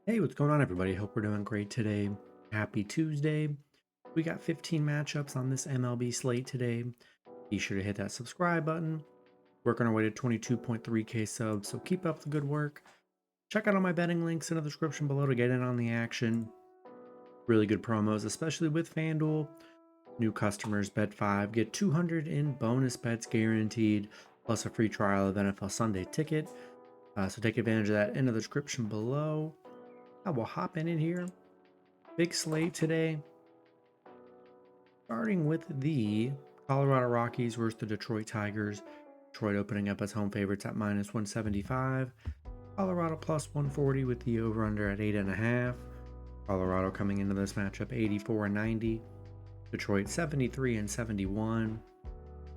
Hey, what's going on, everybody? Hope we're doing great today. Happy Tuesday. We got 15 matchups on this MLB slate today. Be sure to hit that subscribe button. Working our way to 22.3K subs, so keep up the good work. Check out all my betting links in the description below to get in on the action. Really good promos, especially with FanDuel. New customers bet 5, get 200 in bonus bets guaranteed, plus a free trial of NFL Sunday Ticket. So take advantage of that in the description below. I will hop in here. Big slate today. Starting with the Colorado Rockies versus the Detroit Tigers. Detroit opening up as home favorites at -175. Colorado +140 with the over-under at 8.5. Colorado coming into this matchup 84-90. Detroit 73-71.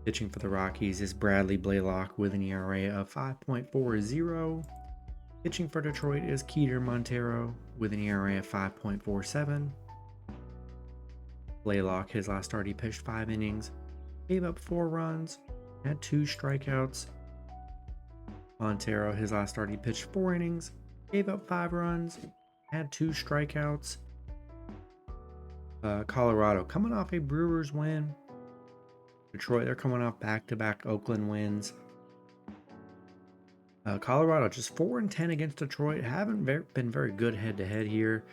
Pitching for the Rockies is Bradley Blaylock with an ERA of 5.40. Pitching for Detroit is Keeter Montero with an ERA of 5.47. Blaylock, his last start, he pitched 5 innings, gave up 4 runs, had 2 strikeouts. Montero, his last start, he pitched 4 innings, gave up 5 runs, had 2 strikeouts. Colorado coming off a Brewers win. Detroit, they're coming off back-to-back Oakland wins. Colorado just 4-10 against Detroit. Haven't been very good head-to-head here.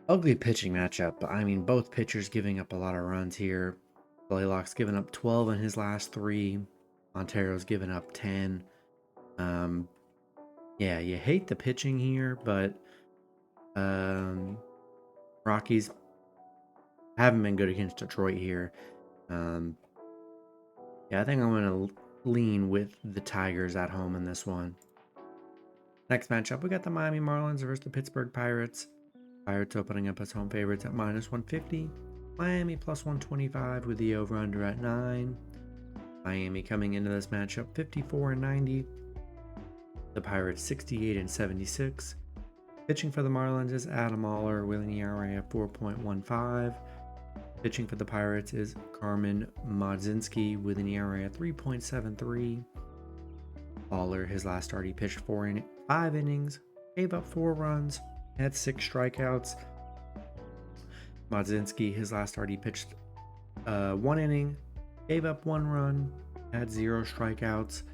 Ugly pitching matchup. I mean, both pitchers giving up a lot of runs here. Blaylock's given up 12 in his last 3. Montero's given up 10. Yeah, you hate the pitching here, but Rockies haven't been good against Detroit here. Yeah, I think I'm going to lean with the Tigers at home in this one. Next matchup, we got the Miami Marlins versus the Pittsburgh Pirates. Pirates opening up as home favorites at -150. Miami +125 with the over-under at 9. Miami coming into this matchup 54-90. The Pirates 68-76. Pitching for the Marlins is Adam Oller with an ERA of 4.15. Pitching for the Pirates is Carmen Modzinski with an ERA of 3.73. Oller, his last start, he pitched 5 innings, gave up 4 runs, had 6 strikeouts. Modzinski, his last start, he pitched 1 inning, gave up 1 run, had 0 strikeouts.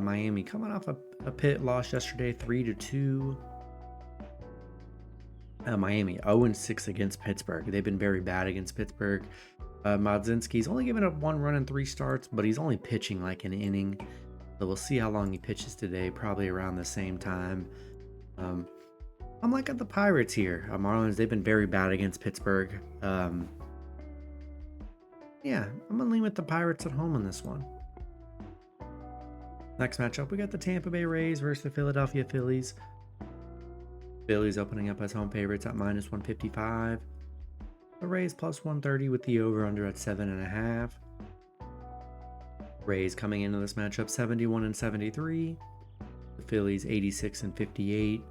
Miami coming off a pit loss yesterday, 3-2. Miami 0-6 against Pittsburgh. They've been very bad against Pittsburgh. Modzinski's only given up 1 run in 3 starts, but he's only pitching like an inning. So we'll see how long he pitches today, probably around the same time. I'm liking the Pirates here. Marlins, they've been very bad against Pittsburgh. Yeah, I'm going to lean with the Pirates at home in this one. Next matchup, we got the Tampa Bay Rays versus the Philadelphia Phillies. Phillies opening up as home favorites at -155. The Rays +130 with the over-under at 7.5. Rays coming into this matchup 71-73. The Phillies 86-58.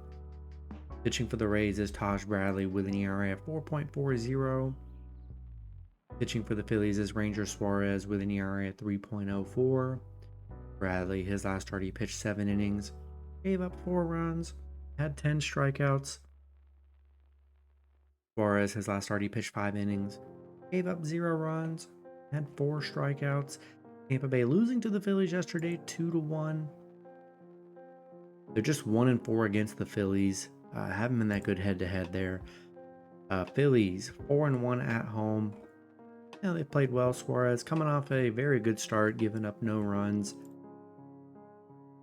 Pitching for the Rays is Taj Bradley with an ERA of 4.40. Pitching for the Phillies is Ranger Suarez with an ERA of 3.04. Bradley, his last start, he pitched 7 innings, gave up 4 runs, had 10 strikeouts. Suarez, his last start, he pitched 5 innings, gave up 0 runs, had 4 strikeouts. Tampa Bay losing to the Phillies yesterday, 2-1. They're just 1-4 against the Phillies. Haven't been that good head-to-head there. Phillies 4-1 at home. Yeah, they played well. Suarez coming off a very good start, giving up no runs.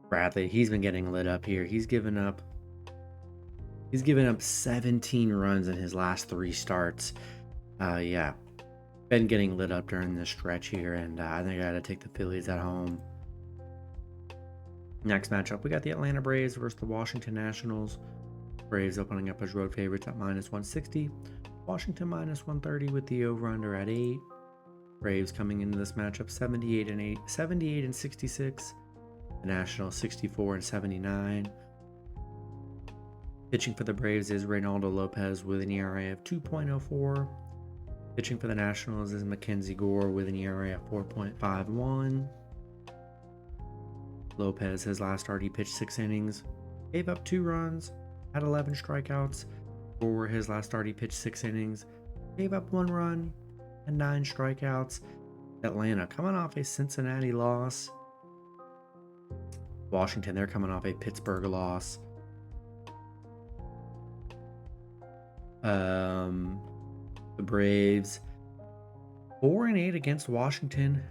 Bradley, he's been getting lit up here. He's given up 17 runs in his last 3 starts. Yeah, been getting lit up during this stretch here, and I think I got to take the Phillies at home. Next matchup, we got the Atlanta Braves versus the Washington Nationals. Braves opening up as road favorites at -160. Washington -130 with the over-under at 8. Braves coming into this matchup 78-66. The Nationals 64-79. Pitching for the Braves is Reynaldo Lopez with an ERA of 2.04. Pitching for the Nationals is Mackenzie Gore with an ERA of 4.51. Lopez, his last start, he pitched 6 innings, gave up 2 runs, had 11 strikeouts. For his last start, he pitched 6 innings, gave up 1 run, and 9 strikeouts. Atlanta coming off a Cincinnati loss. Washington, they're coming off a Pittsburgh loss. The Braves 4-8 against Washington,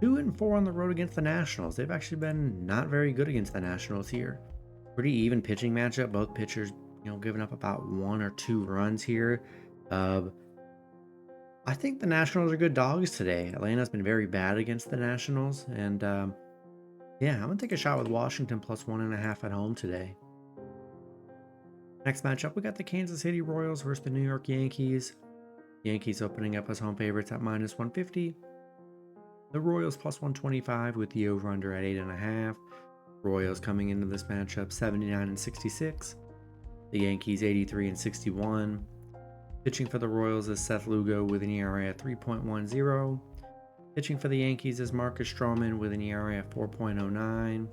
2-4 on the road against the Nationals. They've actually been not very good against the Nationals here. Pretty even pitching matchup. Both pitchers, giving up about 1 or 2 runs here. I think the Nationals are good dogs today. Atlanta's been very bad against the Nationals, and yeah, I'm gonna take a shot with Washington plus 1.5 at home today. Next matchup, we got the Kansas City Royals versus the New York Yankees. Yankees opening up as home favorites at minus 150. The Royals plus 125 with the over-under at 8.5. Royals coming into this matchup 79-66. The Yankees 83-61. Pitching for the Royals is Seth Lugo with an ERA at 3.10. Pitching for the Yankees is Marcus Stroman with an ERA at 4.09.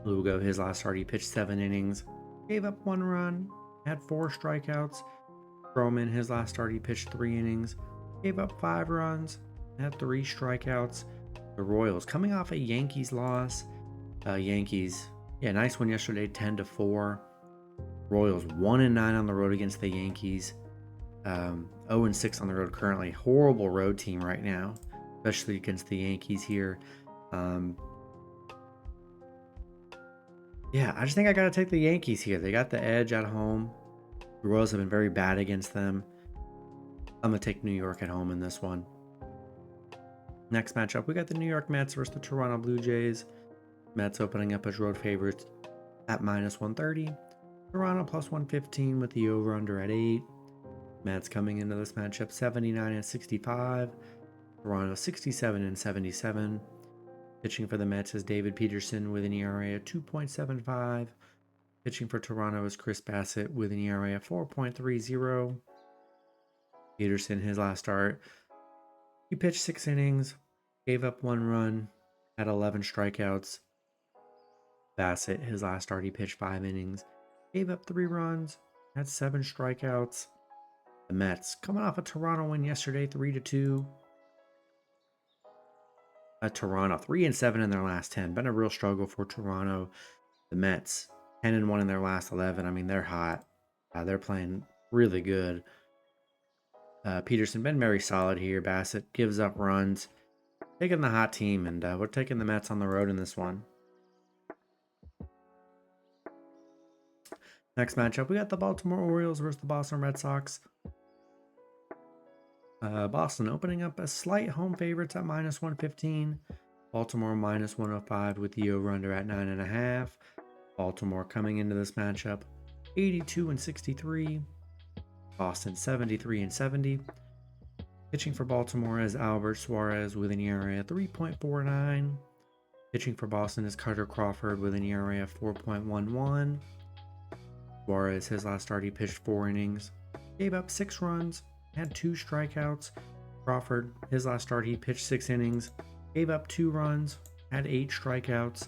Lugo, his last start, he pitched 7 innings, gave up 1 run, had 4 strikeouts. Stroman, his last start, he pitched 3 innings, gave up 5 runs, had 3 strikeouts. The Royals coming off a Yankees loss. Yankees, nice win yesterday, 10-4. Royals 1-9 on the road against the Yankees. 0-6 on the road currently. Horrible road team right now, especially against the Yankees here. I just think I got to take the Yankees here. They got the edge at home. The Royals have been very bad against them. I'm going to take New York at home in this one. Next matchup, we got the New York Mets versus the Toronto Blue Jays. Mets opening up as road favorites at minus 130. Toronto plus 115 with the over-under at 8. Mets coming into this matchup 79-65. Toronto 67-77. Pitching for the Mets is David Peterson with an ERA of 2.75. Pitching for Toronto is Chris Bassett with an ERA of 4.30. Peterson, his last start, he pitched 6 innings, gave up 1 run, had 11 strikeouts. Bassett, his last start, he pitched 5 innings, gave up 3 runs, had 7 strikeouts. The Mets coming off a Toronto win yesterday, 3-2. Toronto 3-7 in their last 10. Been a real struggle for Toronto. The Mets 10-1 in their last 11. I mean, they're hot. They're playing really good. Peterson been very solid here. Bassett gives up runs. Taking the hot team, and we're taking the Mets on the road in this one. Next matchup, we got the Baltimore Orioles versus the Boston Red Sox. Boston opening up as slight home favorites at minus 115. Baltimore minus 105 with the over-under at 9.5. Baltimore coming into this matchup 82-63. Boston 73-70. Pitching for Baltimore is Albert Suarez with an ERA of 3.49. Pitching for Boston is Carter Crawford with an ERA of 4.11. Suarez, his last start, he pitched 4 innings, gave up 6 runs, had 2 strikeouts. Crawford, his last start, he pitched 6 innings, gave up 2 runs, had 8 strikeouts.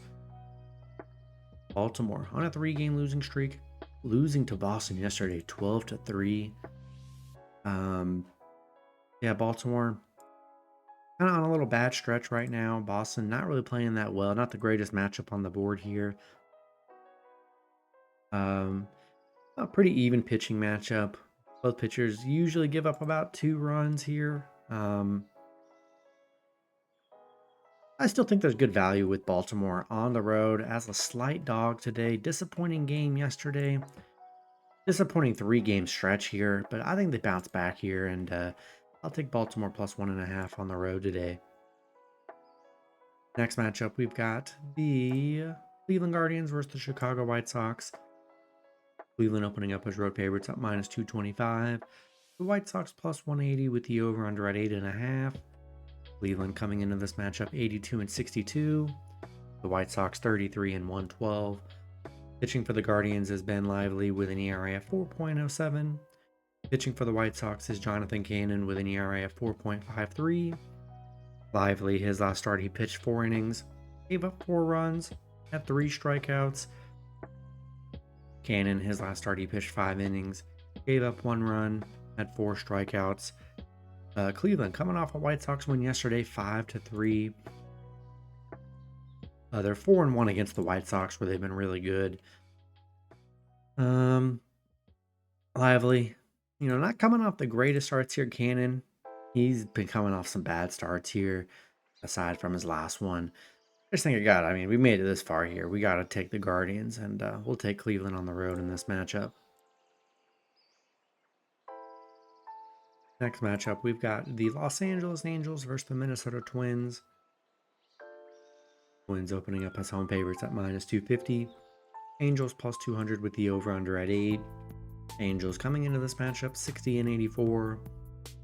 Baltimore on a 3-game losing streak, losing to Boston yesterday, 12-3. Baltimore kind of on a little bad stretch right now. Boston not really playing that well. Not the greatest matchup on the board here. A pretty even pitching matchup. Both pitchers usually give up about 2 runs here. I still think there's good value with Baltimore on the road as a slight dog today. Disappointing game yesterday. Disappointing 3-game stretch here, but I think they bounce back here, and I'll take Baltimore plus 1.5 on the road today. Next matchup, we've got the Cleveland Guardians versus the Chicago White Sox. Cleveland opening up as road favorites at minus 225. The White Sox plus 180 with the over-under at 8.5. Cleveland coming into this matchup 82-62. The White Sox 33-112. Pitching for the Guardians is Ben Lively with an ERA of 4.07. Pitching for the White Sox is Jonathan Cannon with an ERA of 4.53. Lively, his last start, he pitched 4 innings, gave up 4 runs, had 3 strikeouts. Cannon, his last start, he pitched 5 innings, gave up 1 run, had 4 strikeouts. Cleveland coming off a White Sox win yesterday, 5-3. They're 4-1 against the White Sox, where they've been really good. Lively, not coming off the greatest starts here. Cannon, he's been coming off some bad starts here, aside from his last one. I just think we made it this far here. We got to take the Guardians, and we'll take Cleveland on the road in this matchup. Next matchup, we've got the Los Angeles Angels versus the Minnesota Twins. Twins opening up as home favorites at -250. Angels plus 200 with the over-under at 8. Angels coming into this matchup 60-84.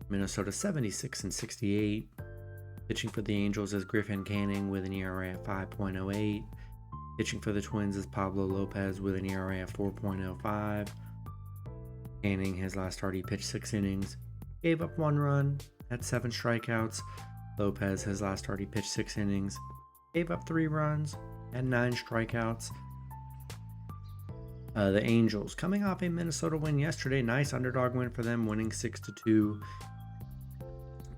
Minnesota 76-68. Pitching for the Angels is Griffin Canning with an ERA at 5.08. Pitching for the Twins is Pablo Lopez with an ERA at 4.05. Canning, his last start, he pitched 6 innings, gave up 1 run, had 7 strikeouts. Lopez, his last start, he pitched 6 innings, gave up 3 runs, had 9 strikeouts. The Angels coming off a Minnesota win yesterday. Nice underdog win for them, winning 6-2.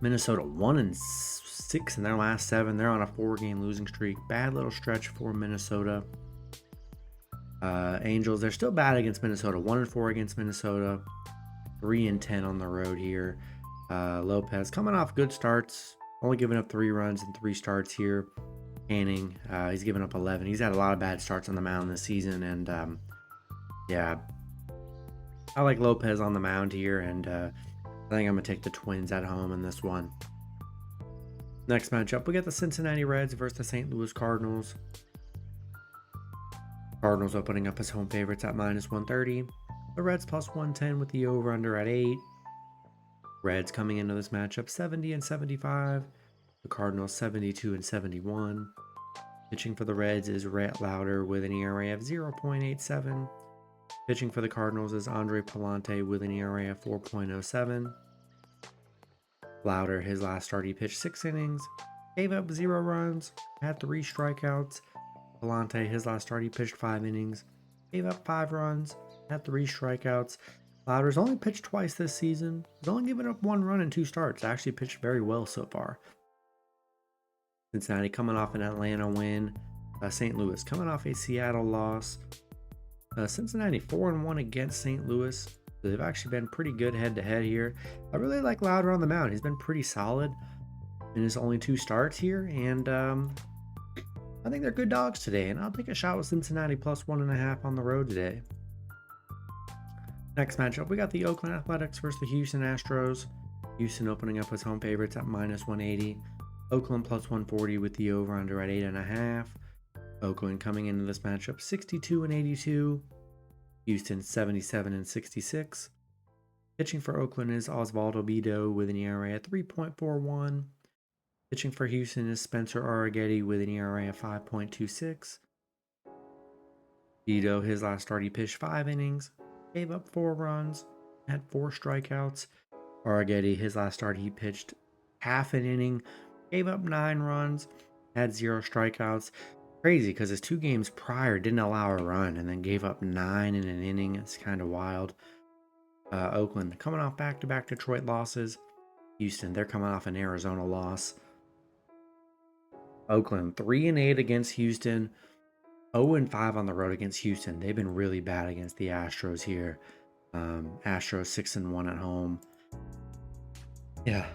Minnesota 1-6 in their last 7. They're on a 4-game losing streak. Bad little stretch for Minnesota. Angels, they're still bad against Minnesota. 1-4 against Minnesota. 3-10 on the road here. Lopez coming off good starts. Only giving up 3 runs in 3 starts here. Canning, he's given up 11. He's had a lot of bad starts on the mound this season, and yeah, I like Lopez on the mound here, and I think I'm going to take the Twins at home in this one. Next matchup, we got the Cincinnati Reds versus the St. Louis Cardinals. Cardinals opening up as home favorites at -130. The Reds plus 110 with the over-under at 8. Reds coming into this matchup 70-75. The Cardinals 72-71. Pitching for the Reds is Rhett Lauder with an ERA of 0.87. Pitching for the Cardinals is Andre Palante with an ERA of 4.07. Lauder, his last start, he pitched 6 innings, gave up 0 runs, had 3 strikeouts. Palante, his last start, he pitched 5 innings, gave up 5 runs, had 3 strikeouts. Lauder's only pitched twice this season. He's only given up 1 run in 2 starts. Actually pitched very well so far. Cincinnati coming off an Atlanta win. St. Louis coming off a Seattle loss. Cincinnati 4-1 against St. Louis. So they've actually been pretty good head-to-head here. I really like Lauder on the mound. He's been pretty solid in his only 2 starts here. And I think they're good dogs today. And I'll take a shot with Cincinnati plus 1.5 on the road today. Next matchup, we got the Oakland Athletics versus the Houston Astros. Houston opening up as home favorites at -180. Oakland plus 140 with the over-under at 8.5. Oakland coming into this matchup 62-82. Houston 77-66. Pitching for Oakland is Osvaldo Bido with an ERA at 3.41. Pitching for Houston is Spencer Arrighetti with an ERA of 5.26. Bido, his last start, he pitched 5 innings, gave up 4 runs, had 4 strikeouts. Arrighetti, his last start, he pitched half an inning, gave up 9 runs, had 0 strikeouts. Crazy, because his 2 games prior didn't allow a run and then gave up 9 in an inning. It's kind of wild. Oakland coming off back-to-back Detroit losses. Houston, they're coming off an Arizona loss. Oakland 3-8 against Houston. 0-5 on the road against Houston. They've been really bad against the Astros here. Astros 6-1 at home. Yeah,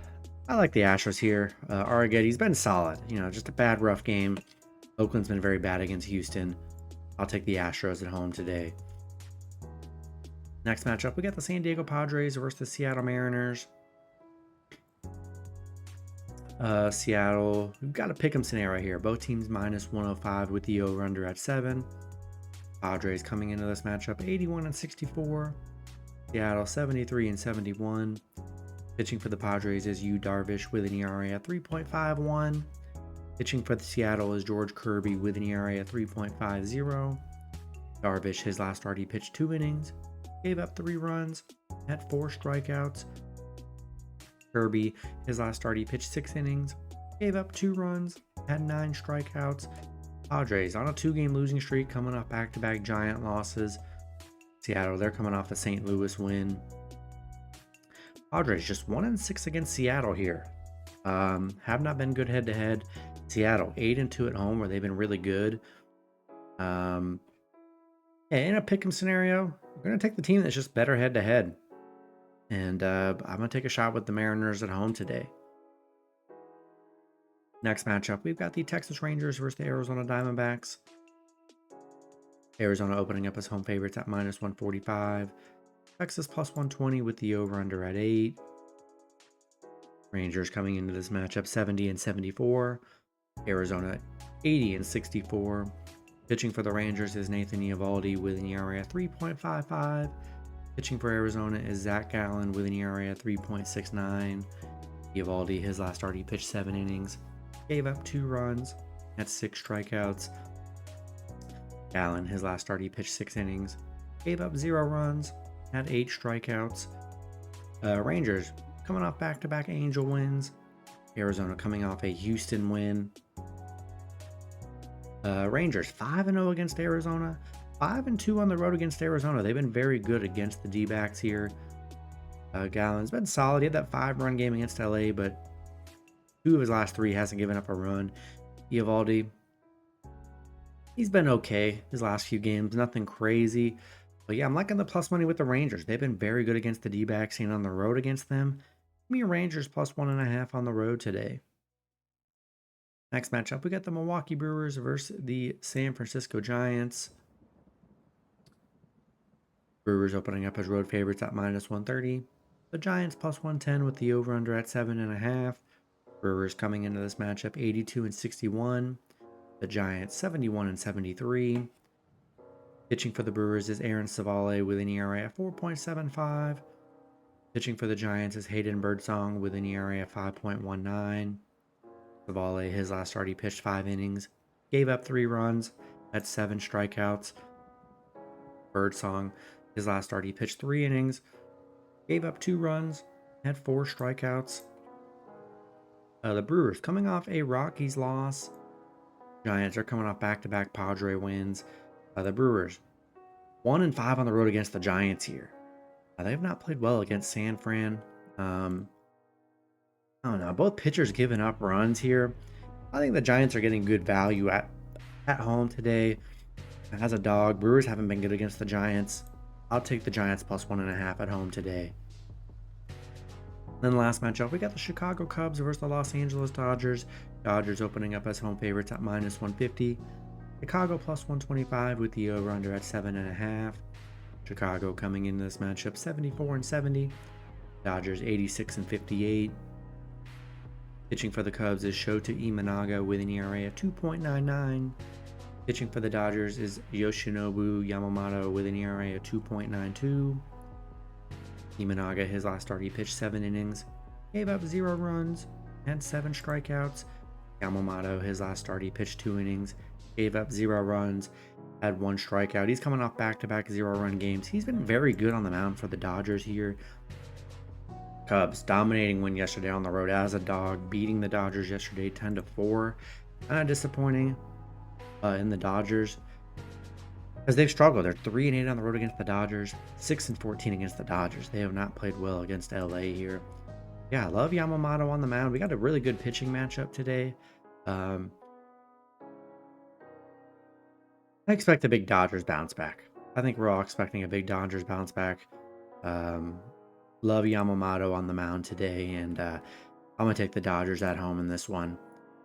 I like the Astros here. Arrighetti's been solid. Just a bad, rough game. Oakland's been very bad against Houston. I'll take the Astros at home today. Next matchup, we got the San Diego Padres versus the Seattle Mariners. Seattle, we've got a pick'em scenario here. Both teams -105 with the over-under at 7. Padres coming into this matchup 81-64. Seattle 73-71. Pitching for the Padres is Yu Darvish with an ERA at 3.51. Pitching for the Seattle is George Kirby with an ERA at 3.50. Darvish, his last start, he pitched 2 innings, gave up 3 runs, had 4 strikeouts. Kirby, his last start, he pitched 6 innings, gave up 2 runs, had 9 strikeouts. Padres on a 2-game losing streak, coming off back-to-back Giant losses. Seattle, they're coming off a St. Louis win. Padres just 1-6 against Seattle here. Have not been good head-to-head. Seattle 8-2 at home, where they've been really good. Yeah, in a pick'em scenario, we're gonna take the team that's just better head-to-head, and I'm gonna take a shot with the Mariners at home today. Next matchup, we've got the Texas Rangers versus the Arizona Diamondbacks. Arizona opening up as home favorites at -145. Texas +120 with the over-under at 8. Rangers coming into this matchup 70-74. Arizona 80-64. Pitching for the Rangers is Nathan Eovaldi with an ERA at 3.55. Pitching for Arizona is Zach Gallen with an ERA at 3.69. Eovaldi, his last start, he pitched 7 innings, gave up 2 runs, had 6 strikeouts. Gallen, his last start, he pitched 6 innings, gave up 0 runs, had 8 strikeouts. Rangers coming off back-to-back Angel wins. Arizona coming off a Houston win. Rangers 5-0 against Arizona, 5-2 on the road against Arizona. They've been very good against the D-backs here. Gallen's been solid. He had that 5-run game against LA, but 2 of his last 3 hasn't given up a run. Eovaldi, he's been okay his last few games, nothing crazy. But yeah, I'm liking the plus money with the Rangers. They've been very good against the D-backs and on the road against them. Give me Rangers +1.5 on the road today. Next matchup, we got the Milwaukee Brewers versus the San Francisco Giants. Brewers opening up as road favorites at -130. The Giants +110 with the over-under at 7.5. Brewers coming into this matchup 82-61. The Giants 71-73. Pitching for the Brewers is Aaron Savale with an ERA at 4.75. Pitching for the Giants is Hayden Birdsong with an ERA at 5.19. Savale, his last start, he pitched 5 innings, gave up 3 runs, had 7 strikeouts. Birdsong, his last start, he pitched 3 innings, gave up 2 runs, had 4 strikeouts. The Brewers coming off a Rockies loss. Giants are coming off back-to-back Padre wins. The Brewers 1-5 on the road against the Giants here. They've not played well against San Fran. I don't know. Both pitchers giving up runs here. I think the Giants are getting good value at home today. As a dog, Brewers haven't been good against the Giants. I'll take the Giants +1.5 at home today. Then the last matchup, we got the Chicago Cubs versus the Los Angeles Dodgers. Dodgers opening up as home favorites at -150. Chicago +125 with the over-under at 7.5. Chicago coming into this matchup 74-70. Dodgers 86-58. Pitching for the Cubs is Shota Imanaga with an ERA of 2.99. Pitching for the Dodgers is Yoshinobu Yamamoto with an ERA of 2.92. Imanaga, his last start, he pitched 7 innings, gave up 0 runs, had 7 strikeouts. Yamamoto, his last start, he pitched 2 innings, gave up 0 runs, had 1 strikeout. He's coming off back-to-back 0-run games. He's been very good on the mound for the Dodgers here. Cubs dominating win yesterday on the road as a dog, beating the Dodgers yesterday 10-4. Kind of disappointing in the Dodgers because they've struggled. They're 3-8 on the road against the Dodgers, 6-14 against the Dodgers. They have not played well against LA here. Yeah, I love Yamamoto on the mound. We got a really good pitching matchup today. I expect a big Dodgers bounce back. I think we're all expecting a big Dodgers bounce back. Love Yamamoto on the mound today, and I'm going to take the Dodgers at home in this one.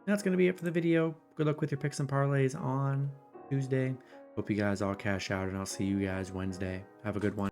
That's going to be it for the video. Good luck with your picks and parlays on Tuesday. Hope you guys all cash out, and I'll see you guys Wednesday. Have a good one.